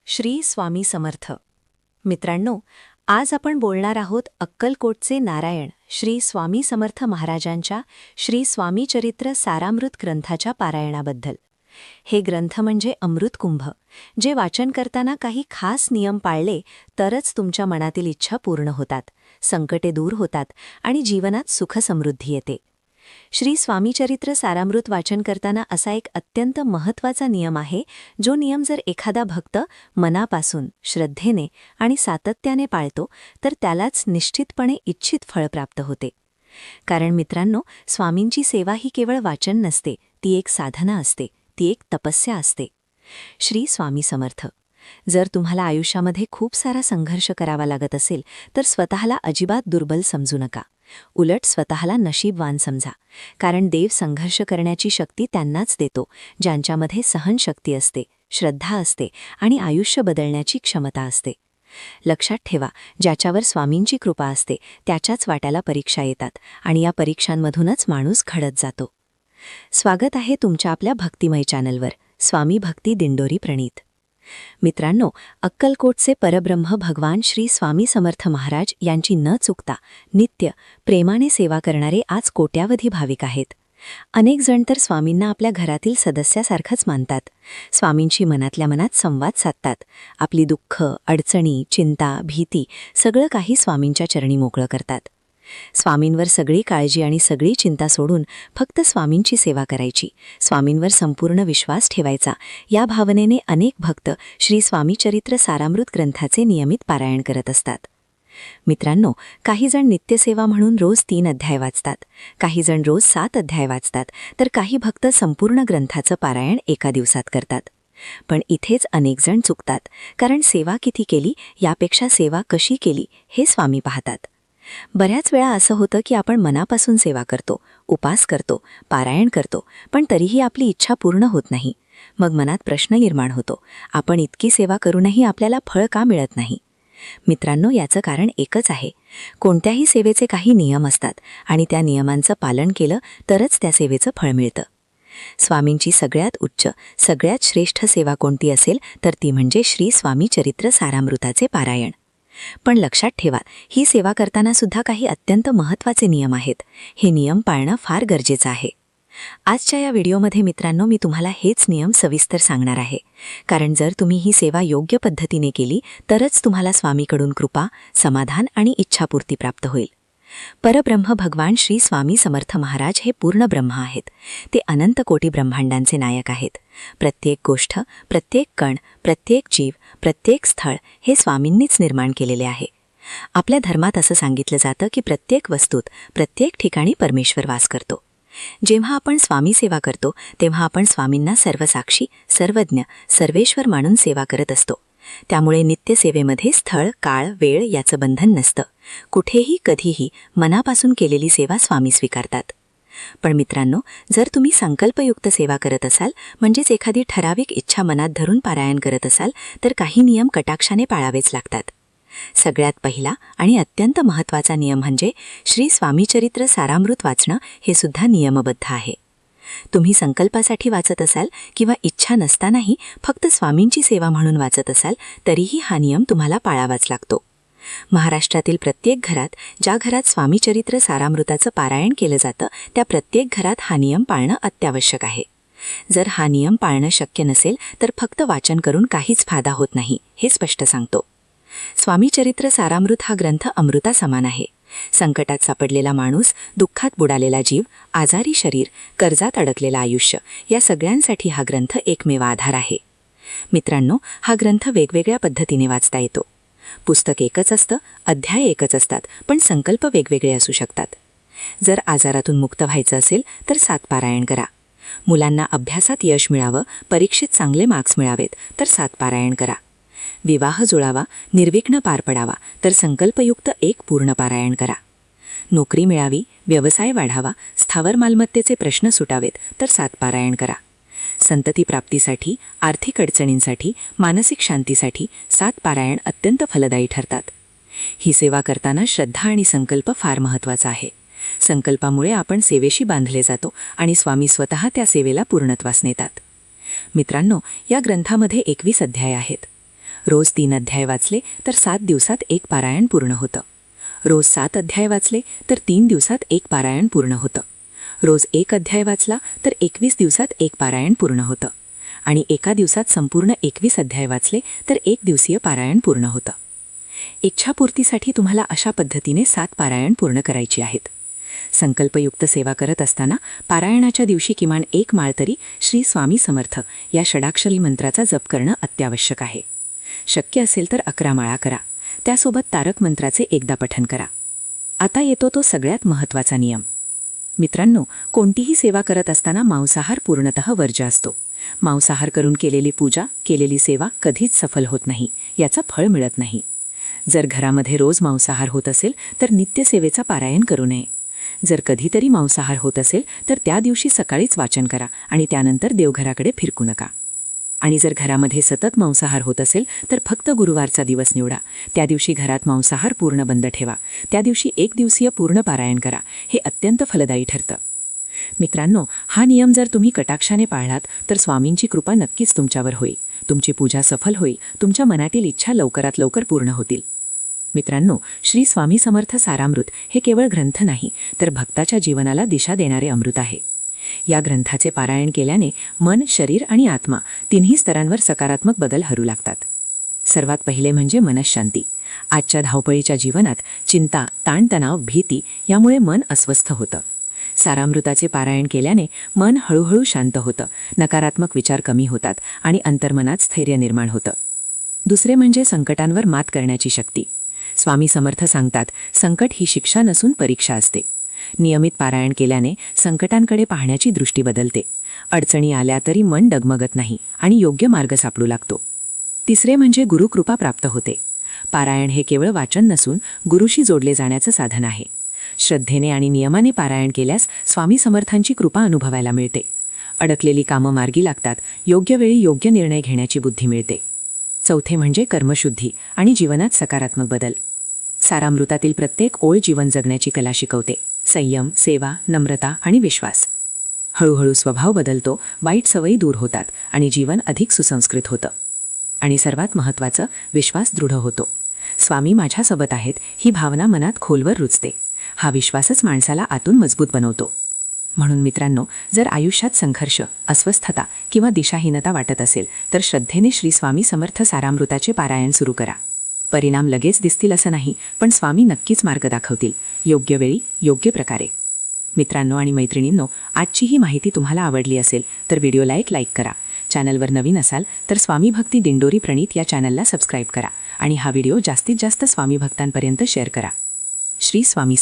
श्री स्वामी समर्थ. मित्रांनो, आज आपण बोलणार आहोत अक्कलकोटचे नारायण श्री स्वामी समर्थ महाराजांच्या श्री स्वामी चरित्र सारामृत ग्रंथाच्या पारायणाबद्दल. हे ग्रंथ म्हणजे अमृतकुंभ, जे वाचन करताना काही खास नियम पाळले तरच तुमच्या मनातील इच्छा पूर्ण होतात, संकटे दूर होतात आणि जीवनात सुखसमृद्धी येते. श्री स्वामीचरित्र सारामृत वाचन करताना असा एक अत्यंत महत्त्वाचा नियम आहे, जो नियम जर एखादा भक्त मनापासून, श्रद्धेने आणि सातत्याने पाळतो तर त्यालाच निश्चितपणे इच्छित फळ प्राप्त होते. कारण मित्रांनो, स्वामींची सेवा ही केवळ वाचन नसते, ती एक साधना असते, ती एक तपस्या असते. श्री स्वामी समर्थ. जर तुम्हाला आयुष्यामध्ये खूप सारा संघर्ष करावा लागत असेल तर स्वतःला अजिबात दुर्बल समजू नका. उलट स्वतःला नशीबवान समजा, कारण देव संघर्ष करण्याची शक्ती त्यांनाच देतो ज्यांच्यामध्ये सहनशक्ती असते, श्रद्धा असते आणि आयुष्य बदलण्याची क्षमता असते. लक्षात ठेवा, ज्याच्यावर स्वामींची कृपा असते त्याच्याच वाट्याला परीक्षा येतात आणि या परीक्षांमधूनच माणूस घडत जातो. स्वागत आहे तुमच्या आपल्या भक्तिमय चॅनलवर, स्वामी भक्ती दिंडोरी प्रणीत. मित्रांनो, अक्कलकोटचे परब्रह्म भगवान श्री स्वामी समर्थ महाराज यांची न चुकता नित्य प्रेमाने सेवा करणारे आज कोट्यावधी भाविक आहेत. अनेक जण तर स्वामींना आपल्या घरातील सदस्यासारखंच मानतात. स्वामींशी मनातल्या मनात संवाद साधतात. आपली दुःख, अडचणी, चिंता, भीती सगळं काही स्वामींच्या चरणी मोकळं करतात. स्वामींवर सगळी काळजी आणि सगळी चिंता सोडून फक्त स्वामींची सेवा करायची, स्वामींवर संपूर्ण विश्वास ठेवायचा, या भावनेने अनेक भक्त श्री स्वामीचरित्र सारामृत ग्रंथाचे नियमित पारायण करत असतात. मित्रांनो, काही जण नित्यसेवा म्हणून रोज 3 अध्याय वाचतात, काही जण रोज 7 अध्याय वाचतात, तर काही भक्त संपूर्ण ग्रंथाचं पारायण एका दिवसात करतात. पण इथेच अनेक जण चुकतात, कारण सेवा किती केली यापेक्षा सेवा कशी केली हे स्वामी पाहतात. बऱ्याच वेळा असं होतं की आपण मनापासून सेवा करतो, उपास करतो, पारायण करतो, पण तरीही आपली इच्छा पूर्ण होत नाही. मग मनात प्रश्न निर्माण होतो, आपण इतकी सेवा करूनही आपल्याला फळ का मिळत नाही? मित्रांनो, याचं कारण एकच आहे. कोणत्याही सेवेचे काही नियम असतात आणि त्या नियमांचं पालन केलं तरच त्या सेवेचं फळ मिळतं. स्वामींची सगळ्यात उच्च, सगळ्यात श्रेष्ठ सेवा कोणती असेल तर ती म्हणजे श्री स्वामी चरित्र सारामृताचे पारायण. पण लक्षात ठेवा, ही सेवा करताना सुद्धा काही अत्यंत महत्त्वाचे नियम आहेत. हे नियम पाळणं फार गरजेचं आहे. आजच्या या व्हिडिओमध्ये मित्रांनो, मी तुम्हाला हेच नियम सविस्तर सांगणार आहे. कारण जर तुम्ही ही सेवा योग्य पद्धतीने केली तरच तुम्हाला स्वामीकडून कृपा, समाधान आणि इच्छापूर्ती प्राप्त होईल. परब्रह्म भगवान श्री स्वामी समर्थ महाराज हे पूर्ण ब्रह्म आहेत. ते अनंत कोटी ब्रह्मांडांचे नायक आहेत. प्रत्येक गोष्ट, प्रत्येक कण, प्रत्येक जीव, प्रत्येक स्थळ हे स्वामींनीच निर्माण केलेले आहे. आपल्या धर्मात असं सांगितलं जातं की प्रत्येक वस्तूत, प्रत्येक ठिकाणी परमेश्वर वास करतो. जेव्हा आपण स्वामी सेवा करतो तेव्हा आपण स्वामींना सर्वसाक्षी, सर्वज्ञ, सर्वेश्वर मानून सेवा करत असतो. त्यामुळे नित्यसेवेमध्ये स्थळ, काळ, वेळ याचं बंधन नसतं. कुठेही, कधीही मनापासून केलेली सेवा स्वामी स्वीकारतात. पण मित्रांनो, जर तुम्ही संकल्पयुक्त सेवा करत असाल, म्हणजेच एखादी ठराविक इच्छा मनात धरून पारायण करत असाल, तर काही नियम कटाक्षाने पाळावेच लागतात. सगळ्यात पहिला आणि अत्यंत महत्त्वाचा नियम म्हणजे श्री स्वामीचरित्र सारामृत वाचणं हे सुद्धा नियमबद्ध आहे. तुम्ही संकल्पासाठी वाचत असाल किंवा इच्छा नसतानाही फक्त स्वामींची सेवा म्हणून वाचत असाल तरीही हा नियम तुम्हाला पाळावाच लागतो. महाराष्ट्रातील प्रत्येक घरात, ज्या घरात स्वामीचरित्र सारामृताचं पारायण केलं जातं, त्या प्रत्येक घरात हा नियम पाळणं अत्यावश्यक आहे. जर हा नियम पाळणं शक्य नसेल तर फक्त वाचन करून काहीच फायदा होत नाही, हे स्पष्ट सांगतो. स्वामीचरित्र सारामृत हा ग्रंथ अमृता समान आहे. संकटात सापडलेला माणूस, दुःखात बुडालेला जीव, आजारी शरीर, कर्जात अडकलेलं आयुष्य या सगळ्यांसाठी हा ग्रंथ एकमेव आधार आहे. मित्रांनो, हा ग्रंथ वेगवेगळ्या पद्धतीने वाचता येतो. पुस्तक एकच असतं, अध्याय एकच असतात, पण संकल्प वेगवेगळे असू शकतात. जर आजारातून मुक्त व्हायचं असेल तर 7 पारायण करा. मुलांना अभ्यासात यश मिळावं, परीक्षेत चांगले मार्क्स मिळावेत तर 7 पारायण करा. विवाह जुळावा, निर्विघ्न पार पडावा तर संकल्पयुक्त 1 पूर्ण पारायण करा. नोकरी मिळावी, व्यवसाय वाढावा, स्थावर मालमत्तेचे प्रश्न सुटावेत तर 7 पारायण करा. संतती प्राप्तीसाठी, आर्थिक अडचणींसाठी, मानसिक शांतीसाठी 7 पारायण अत्यंत फलदायी ठरतात. ही सेवा करताना श्रद्धा आणि संकल्प फार महत्त्वाचा आहे. संकल्पामुळे आपण सेवेशी बांधले जातो आणि स्वामी स्वतः त्या सेवेला पूर्णत्वास नेतात. मित्रांनो, या ग्रंथामध्ये 21 अध्याय आहेत. रोज 3 अध्याय वाचले तर 7 दिवसात एक पारायण पूर्ण होतं. रोज 7 अध्याय वाचले तर 3 दिवसात एक पारायण पूर्ण होतं. रोज 1 अध्याय वाचला तर 21 दिवसात एक पारायण पूर्ण होतं. आणि एका दिवसात संपूर्ण 21 अध्याय वाचले तर 1 दिवसीय पारायण पूर्ण होतं. इच्छापूर्तीसाठी तुम्हाला अशा पद्धतीने 7 पारायण पूर्ण करायची आहेत. संकल्पयुक्त सेवा करत असताना पारायणाच्या दिवशी किमान 1 माळ तरी श्री स्वामी समर्थ या षडाक्षरी मंत्राचा जप करणं अत्यावश्यक आहे. शक्य असेल तर 11 माळा करा. त्यासोबत तारक मंत्राचे एकदा पठण करा. आता येतो तो सगळ्यात महत्त्वाचा नियम. मित्रांनो, कोणतीही सेवा करत असताना मांसाहार पूर्णतः वर्ज्य असतो. मांसाहार करून केलेली पूजा, केलेली सेवा कधीच सफल होत नाही, याचं फळ मिळत नाही. जर घरामध्ये रोज मांसाहार होत असेल तर नित्यसेवेचा पारायण करू नये. जर कधीतरी मांसाहार होत असेल तर त्या दिवशी सकाळीच वाचन करा आणि त्यानंतर देवघराकडे फिरकू नका. आणि जर घरामध्ये सतत मांसाहार होत असेल तर फक्त गुरुवारचा दिवस निवडा. त्या दिवशी घरात मांसाहार पूर्ण बंद ठेवा. त्या दिवशी 1 दिवसीय पूर्ण पारायण करा. हे अत्यंत फलदायी ठरतं. मित्रांनो, हा नियम जर तुम्ही कटाक्षाने पाळलात तर स्वामींची कृपा नक्कीच तुमच्यावर होईल. तुमची पूजा सफल होईल. तुमच्या मनातील इच्छा लवकरात लवकर पूर्ण होतील. मित्रांनो, श्री स्वामी समर्थ सारामृत हे केवळ ग्रंथ नाही तर भक्ताच्या जीवनाला दिशा देणारे अमृत आहे. या ग्रंथाचे पारायण केल्याने मन, शरीर आणि आत्मा तिन्ही स्तरांवर सकारात्मक बदल हरू लागतात. सर्वात पहिले म्हणजे मनःशांती. आजच्या धावपळीच्या जीवनात चिंता, ताणतणाव, भीती यामुळे मन अस्वस्थ होतं. सारामृताचे पारायण केल्याने मन हळूहळू शांत होतं, नकारात्मक विचार कमी होतात आणि अंतर्मनात स्थैर्य निर्माण होतं. दुसरे म्हणजे संकटांवर मात करण्याची शक्ती. स्वामी समर्थ सांगतात, संकट ही शिक्षा नसून परीक्षा असते. नियमित पारायण केल्याने संकटांकडे पाहण्याची दृष्टी बदलते. अडचणी आल्या तरी मन डगमगत नाही आणि योग्य मार्ग सापडू लागतो. तिसरे म्हणजे गुरुकृपा प्राप्त होते. पारायण हे केवळ वाचन नसून गुरुशी जोडले जाण्याचं साधन आहे. श्रद्धेने आणि नियमाने पारायण केल्यास स्वामी समर्थांची कृपा अनुभवायला मिळते. अडकलेली कामं मार्गी लागतात. योग्य वेळी योग्य निर्णय घेण्याची बुद्धी मिळते. चौथे म्हणजे कर्मशुद्धी आणि जीवनात सकारात्मक बदल. सारामृतातील प्रत्येक ओळ जीवन जगण्याची कला शिकवते. संयम, सेवा, नम्रता आणि विश्वास. हळूहळू स्वभाव बदलतो, वाईट सवयी दूर होतात आणि जीवन अधिक सुसंस्कृत होतं. आणि सर्वात महत्त्वाचं, विश्वास दृढ होतो. स्वामी माझ्यासोबत आहेत ही भावना मनात खोलवर रुजते. हा विश्वासच माणसाला आतून मजबूत बनवतो. म्हणून मित्रांनो, जर आयुष्यात संघर्ष, अस्वस्थता किंवा दिशाहीनता वाटत असेल तर श्रद्धेने श्री स्वामी समर्थ सारामृताचे पारायण सुरू करा. परिणाम लगेच दिसतील असं नाही, पण स्वामी नक्कीच मार्ग दाखवतील, योग्य वेळी, योग्य प्रकारे. मित्रांनो आणि मैत्रिणींनो, आजची ही माहिती तुम्हाला आवडली असेल तर व्हिडिओला एक लाईक करा. चॅनलवर नवीन असाल तर स्वामी भक्ती दिंडोरी प्रणीत या चॅनलला सबस्क्राईब करा आणि हा व्हिडिओ जास्तीत जास्त स्वामी भक्तांपर्यंत शेअर करा. श्री स्वामी